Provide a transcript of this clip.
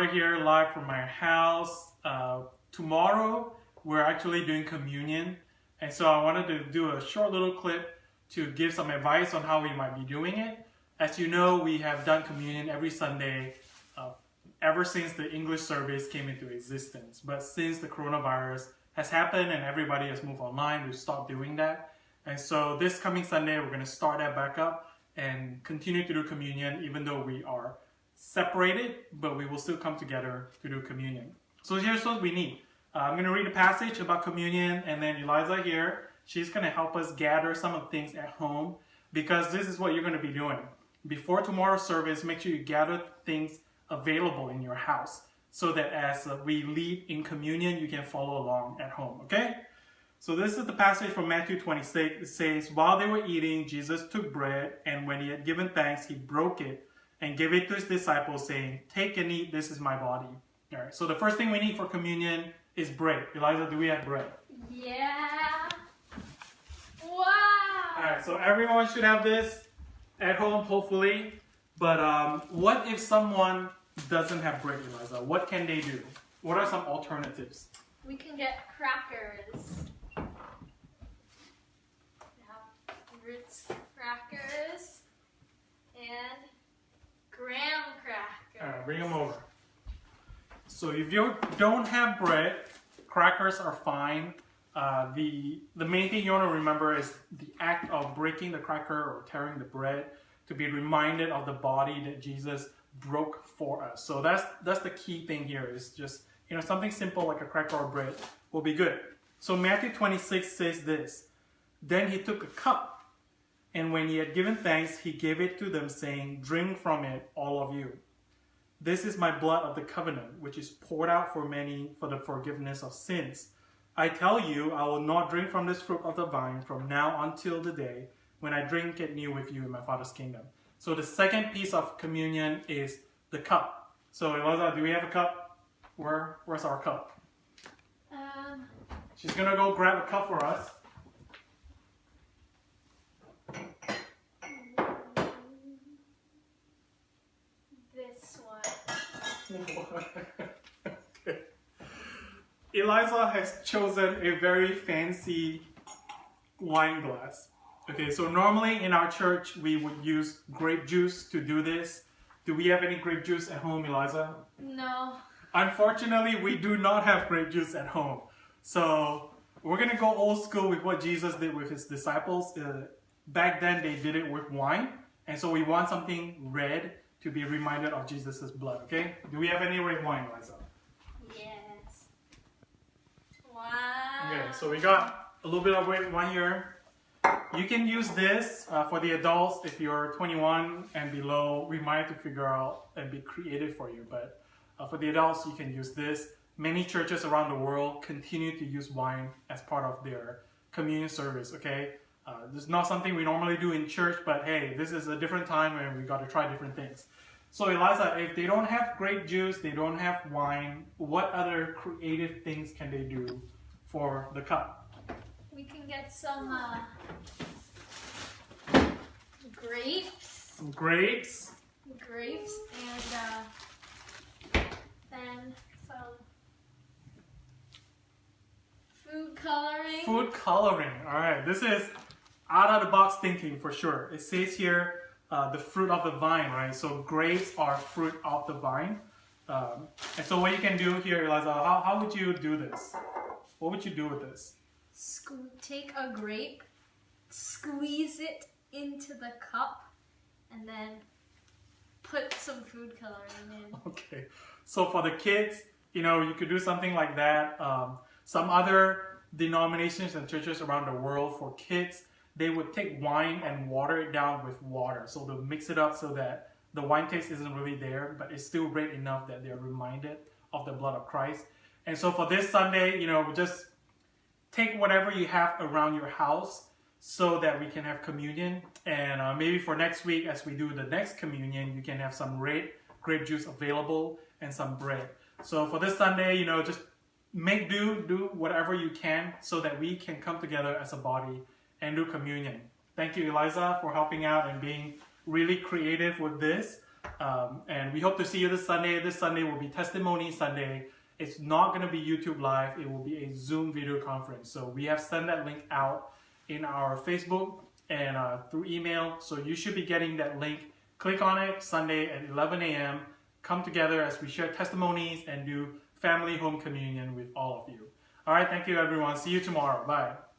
gathered here live from my house. Tomorrow, we're actually doing communion. And so I wanted to do a short little clip to give some advice on how we might be doing it. As you know, we have done communion every Sunday ever since the English service came into existence. But since the coronavirus has happened and everybody has moved online, we've stopped doing that. And so this coming Sunday, we're going to start that back up and continue to do communion, even though we are separated, but we will still come together to do communion. So here's what we need. I'm going to read a passage about communion, and then Eliza here, she's going to help us gather some of the things at home, because this is what you're going to be doing. Before tomorrow's service, make sure you gather things available in your house, so that as we lead in communion, you can follow along at home, okay? So this is the passage from Matthew 26. It says, while they were eating, Jesus took bread, and when he had given thanks, he broke it and gave it to his disciples, saying, take and eat, this is my body. All right, so the first thing we need for communion is bread. Eliza, do we have bread? Yeah. Wow. All right, so everyone should have this at home, hopefully. But what if someone doesn't have bread, Eliza? What can they do? What are some alternatives? We can get crackers. We have Ritz crackers and graham crackers. All right, bring them over. So if you don't have bread, crackers are fine. The main thing you want to remember is the act of breaking the cracker or tearing the bread to be reminded of the body that Jesus broke for us. So that's the key thing here, is just, you know, something simple like a cracker or bread will be good. So Matthew 26 says this, then he took a cup, and when he had given thanks, he gave it to them, saying, drink from it, all of you. This is my blood of the covenant, which is poured out for many for the forgiveness of sins. I tell you, I will not drink from this fruit of the vine from now until the day when I drink it new with you in my Father's kingdom. So the second piece of communion is the cup. So Eliza, do we have a cup? Where's our cup? She's gonna go grab a cup for us. This one. Okay. Eliza has chosen a very fancy wine glass. Okay, so normally in our church we would use grape juice to do this. Do we have any grape juice at home, Eliza? No. Unfortunately, we do not have grape juice at home. So we're going to go old school with what Jesus did with his disciples. Back then they did it with wine. And so we want something red to be reminded of Jesus' blood, okay? Do we have any red wine, Eliza? Yes. Wow. Okay, so we got a little bit of red wine here. You can use this for the adults. If you're 21 and below, we might have to figure out and be creative for you. But for the adults, you can use this. Many churches around the world continue to use wine as part of their communion service, okay? This is not something we normally do in church, but hey, this is a different time and we got to try different things. So Eliza, if they don't have grape juice, they don't have wine, what other creative things can they do for the cup? We can get some grapes. Some grapes. Grapes and then some food coloring. Food coloring. All right, this is out of the box thinking for sure. It says here the fruit of the vine, right? So grapes are fruit of the vine. And so what you can do here, Eliza, how would you do this? What would you do with this? Take a grape, squeeze it into the cup, and then put some food coloring in. Okay, so for the kids, you know, you could do something like that. Some other denominations and churches around the world, for kids, they would take wine and water it down with water. So they'll mix it up so that the wine taste isn't really there, but it's still red enough that they're reminded of the blood of Christ. And so for this Sunday, you know, just take whatever you have around your house so that we can have communion. And maybe for next week, as we do the next communion, you can have some red grape juice available and some bread. So for this Sunday, you know, just make do whatever you can so that we can come together as a body and do communion. Thank you, Eliza, for helping out and being really creative with this. And we hope to see you this Sunday. This Sunday will be Testimony Sunday. It's not going to be YouTube Live. It will be a Zoom video conference. So we have sent that link out in our Facebook and through email. So you should be getting that link. Click on it Sunday at 11 a.m. Come together as we share testimonies and do family home communion with all of you. All right, thank you everyone. See you tomorrow. Bye.